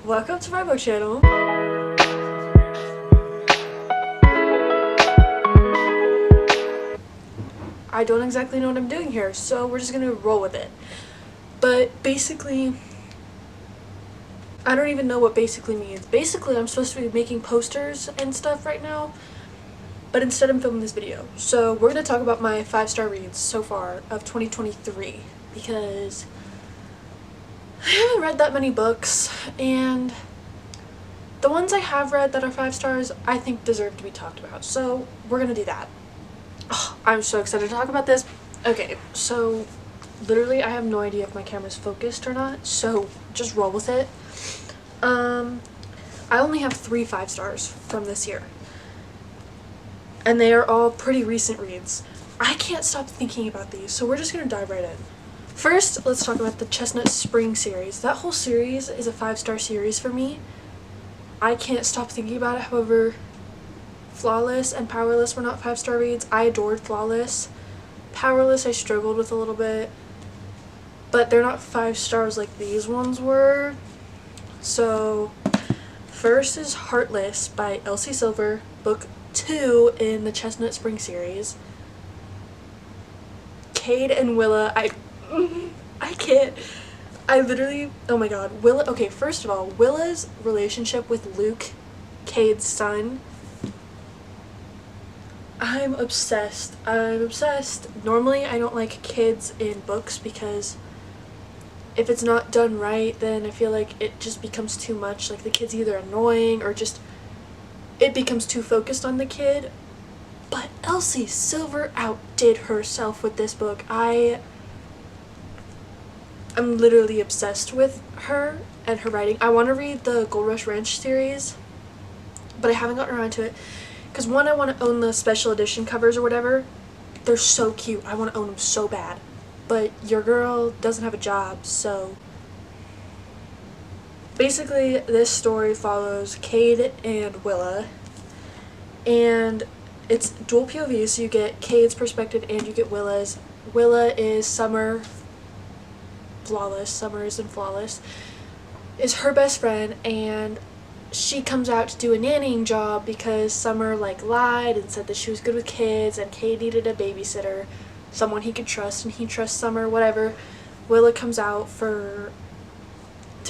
Welcome to my book channel. I don't exactly know what I'm doing here, so we're just gonna roll with it. But basically, I don't even know what basically means. Basically, I'm supposed to be making posters and stuff right now, but instead I'm filming this video. So we're gonna talk about my 5-star reads so far of 2023, because I haven't read that many books, and the ones I have read that are 5 stars I think deserve to be talked about. So we're gonna do that. Oh, I'm so excited to talk about this. Okay, so literally I have no idea if my camera's focused or not, so just roll with it. I only have 3 5 stars from this year, and they are all pretty recent reads. I can't stop thinking about these, so we're just gonna dive right in. First, let's talk about the Chestnut Spring series. That whole series is a 5-star series for me. I can't stop thinking about it. However, Flawless and Powerless were not 5-star reads. I adored Flawless. Powerless I struggled with a little bit, but they're not 5 stars like these ones were. So first is Heartless by Elsie Silver, book 2 in the Chestnut Spring series. Cade and Willa, I can't. I literally, oh my god, Willa, okay, first of all, Willa's relationship with Luke, Cade's son, I'm obsessed. I'm obsessed. Normally I don't like kids in books because if it's not done right, then I feel like it just becomes too much. Like the kid's either annoying or just it becomes too focused on the kid. But Elsie Silver outdid herself with this book. I'm literally obsessed with her and her writing. I want to read the Gold Rush Ranch series, but I haven't gotten around to it. Because one, I want to own the special edition covers or whatever. They're so cute. I want to own them so bad. But your girl doesn't have a job, so... Basically, this story follows Cade and Willa. And it's dual POV, so you get Cade's perspective and you get Willa's. Willa is Summer. Flawless. Summer isn't Flawless. Is her best friend, and she comes out to do a nannying job because Summer lied and said that she was good with kids and Cade needed a babysitter, someone he could trust, and he trusts Summer, whatever. Willa comes out to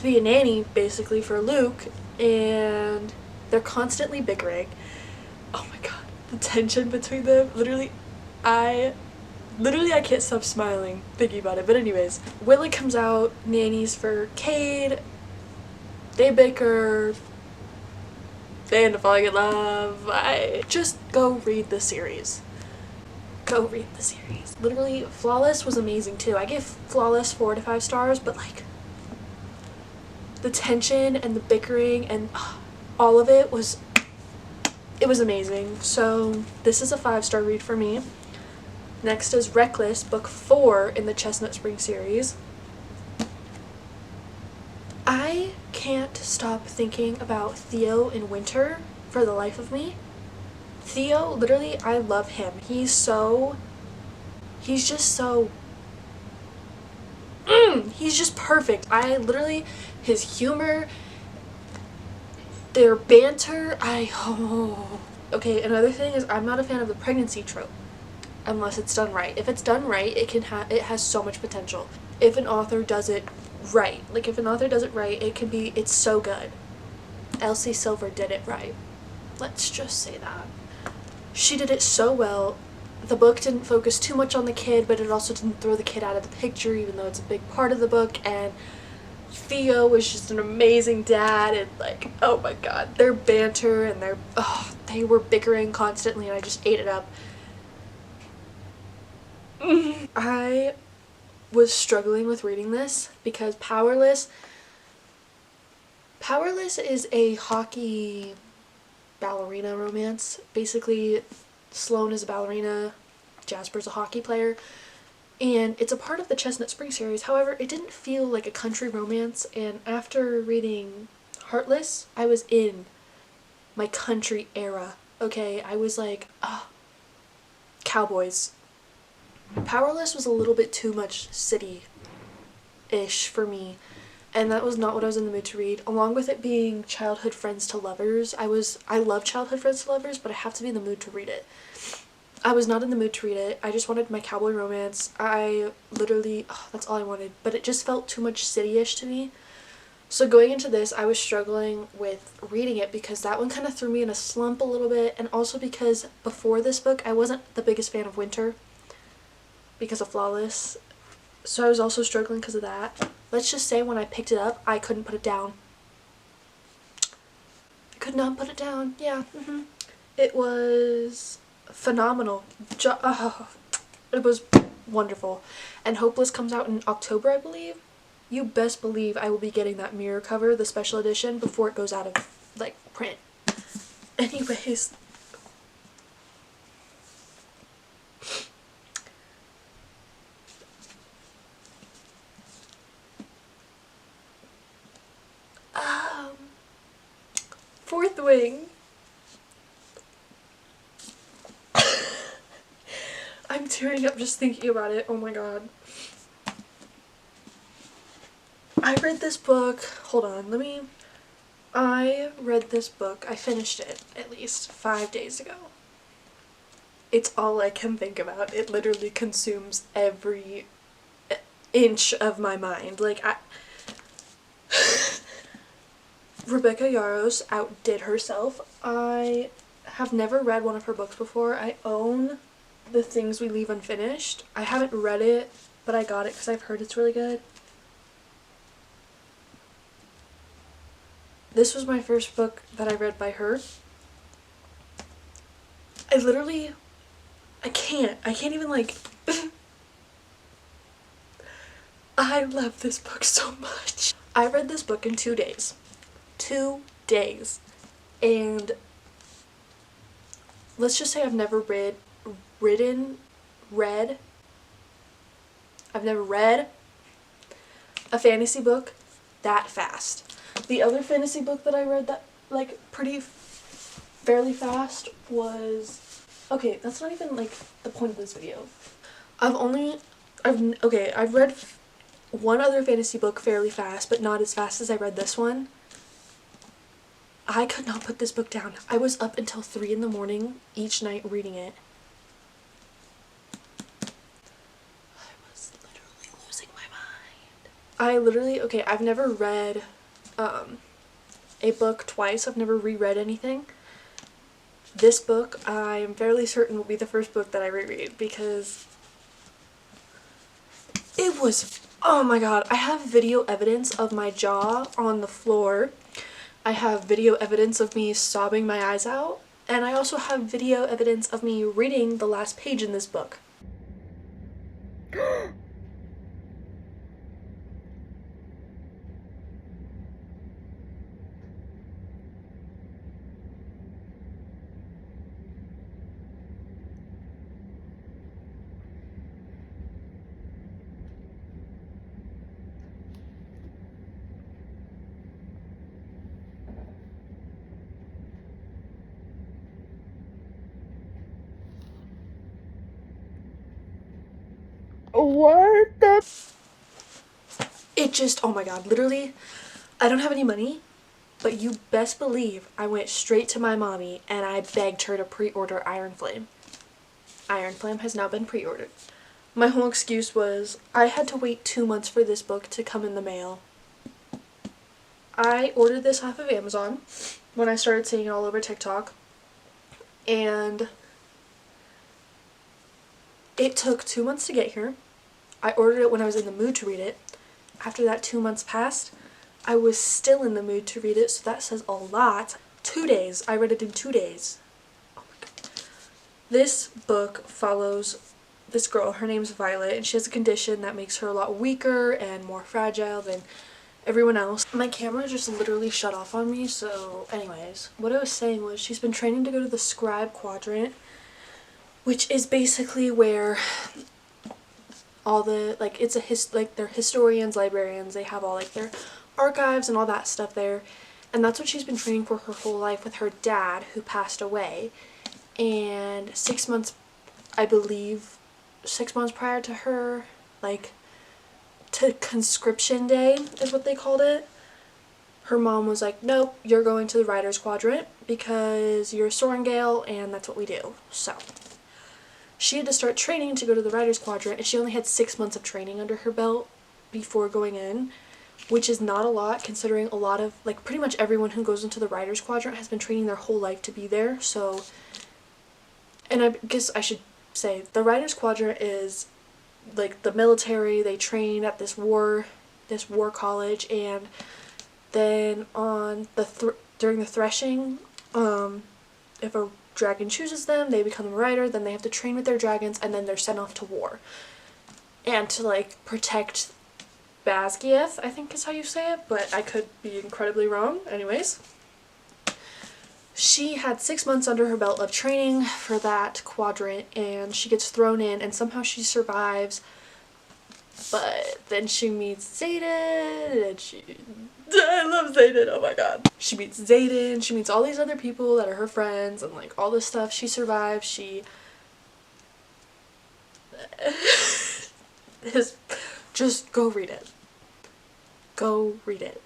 be a nanny basically for Luke, and they're constantly bickering. Oh my god, the tension between them, literally I can't stop smiling thinking about it. But anyways, Willa comes out, nannies for Cade, they bicker, they end up falling in love. Just go read the series. Go read the series. Literally, Flawless was amazing too. I give Flawless 4 to 5 stars, but the tension and the bickering and all of it was amazing. So this is a 5-star read for me. Next is Reckless, book 4 in the Chestnut Spring series. I can't stop thinking about Theo in winter for the life of me. Theo, literally, I love him. He's just perfect. His humor, their banter, Okay, another thing is I'm not a fan of the pregnancy trope unless it's done right. If it's done right, it has so much potential. If an author does it right, it's so good. Elsie Silver did it right. Let's just say that. She did it so well. The book didn't focus too much on the kid, but it also didn't throw the kid out of the picture, even though it's a big part of the book. And Theo was just an amazing dad, and oh my god, their banter and they were bickering constantly, and I just ate it up. I was struggling with reading this because Powerless is a hockey ballerina romance. Basically, Sloane is a ballerina, Jasper's a hockey player, and it's a part of the Chestnut Spring series. However, it didn't feel like a country romance, and after reading Heartless, I was in my country era. Okay, I was cowboys. Powerless was a little bit too much city-ish for me, and that was not what I was in the mood to read. Along with it being childhood friends to lovers, I love childhood friends to lovers, but I have to be in the mood to read it. I was not in the mood to read it. I just wanted my cowboy romance. I literally, that's all I wanted, but it just felt too much city-ish to me. So going into this, I was struggling with reading it because that one kind of threw me in a slump a little bit, and also because before this book, I wasn't the biggest fan of winter because of Flawless. So I was also struggling because of that. Let's just say when I picked it up, I couldn't put it down. I could not put it down. Yeah. It was phenomenal. It was wonderful. And Hopeless comes out in October, I believe. You best believe I will be getting that mirror cover, the special edition, before it goes out of, like, print. Anyways. Fourth Wing. I'm tearing up just thinking about it. Oh my god. I read this book, hold on, I read this book, I finished it at least 5 days ago. It's all I can think about. It literally consumes every inch of my mind. Like, Rebecca Yarros outdid herself. I have never read one of her books before. I own The Things We Leave Unfinished. I haven't read it, but I got it because I've heard it's really good. This was my first book that I read by her. I can't even, like, I love this book so much. I read this book in 2 days. 2 days. And let's just say I've never read a fantasy book that fast. The other fantasy book that I read that, like, fairly fast was, okay, that's not even, like, the point of this video. I've read one other fantasy book fairly fast, but not as fast as I read this one. I could not put this book down. I was up until 3 in the morning each night reading it. I was literally losing my mind. I've never read a book twice. I've never reread anything. This book, I am fairly certain, will be the first book that I reread because it was, oh my god, I have video evidence of my jaw on the floor. I have video evidence of me sobbing my eyes out, and I also have video evidence of me reading the last page in this book. What the? It just, oh my god, literally, I don't have any money, but you best believe I went straight to my mommy and I begged her to pre-order Iron Flame. Iron Flame has now been pre-ordered. My whole excuse was I had to wait 2 months for this book to come in the mail. I ordered this off of Amazon when I started seeing it all over TikTok, and it took 2 months to get here. I ordered it when I was in the mood to read it. After that 2 months passed, I was still in the mood to read it, so that says a lot. 2 days. I read it in 2 days. Oh my god. This book follows this girl. Her name's Violet, and she has a condition that makes her a lot weaker and more fragile than everyone else. My camera just literally shut off on me, so anyways. What I was saying was she's been training to go to the scribe quadrant, which is basically where all the, like, it's they're historians, librarians, they have all, like, their archives and all that stuff there, and that's what she's been training for her whole life with her dad, who passed away. And 6 months, I believe, 6 months prior to her, like, to conscription day is what they called it, her mom was like, nope, you're going to the Riders Quadrant because you're a Sorengale and that's what we do. So she had to start training to go to the Riders Quadrant, and she only had 6 months of training under her belt before going in, which is not a lot considering a lot of, like, pretty much everyone who goes into the Riders Quadrant has been training their whole life to be there. So, and I guess I should say, the Riders Quadrant is like the military. They train at this war college, and then on the during the threshing, if a dragon chooses them, they become a rider, then they have to train with their dragons, and then they're sent off to war. And to, like, protect Basgiath, I think is how you say it, but I could be incredibly wrong. Anyways, she had 6 months under her belt of training for that quadrant, and she gets thrown in, and somehow she survives, but then she meets Zayden, and I love Zayden, oh my god. She meets Zayden, she meets all these other people that are her friends, and, like, all this stuff. She survives, she just go read it. Go read it.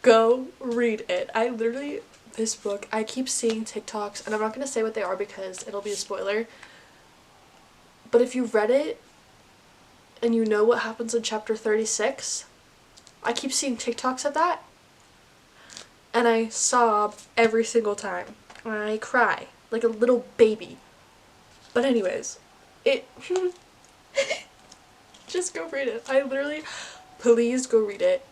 Go read it. I literally, this book, I keep seeing TikToks, and I'm not going to say what they are because it'll be a spoiler, but if you read it and you know what happens in chapter 36, I keep seeing TikToks of that, and I sob every single time. And I cry like a little baby. But anyways, just go read it. I literally, please go read it.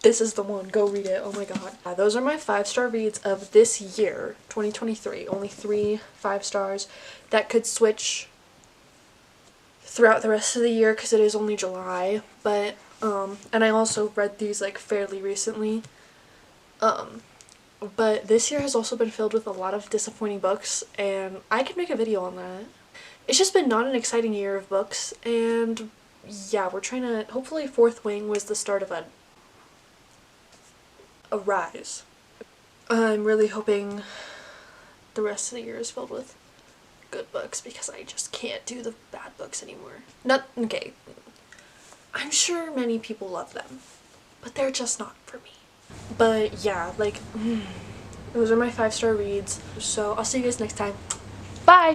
This is the one. Go read it. Oh my god. Those are my 5-star reads of this year, 2023. Only 3 5 stars. That could switch throughout the rest of the year because it is only July. But, and I also read these, like, fairly recently. But this year has also been filled with a lot of disappointing books, and I could make a video on that. It's just been not an exciting year of books, and yeah, we're trying to, hopefully Fourth Wing was the start of a rise. I'm really hoping the rest of the year is filled with good books because I just can't do the bad books anymore. Okay. I'm sure many people love them, but they're just not for me. But yeah, like, those are my 5-star reads. So I'll see you guys next time. Bye!